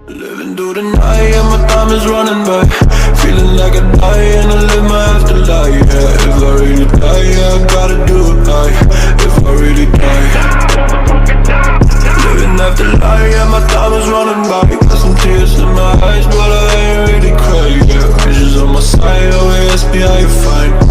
Living through the night and my time is running by. Feeling like I die and I live my afterlife. Yeah, if I really die, yeah, I gotta do it right. If I really die, living after life, yeah, my time is running by. Got some tears in my eyes, but I ain't really crying. Yeah, visions on my side, always ask me how you fine.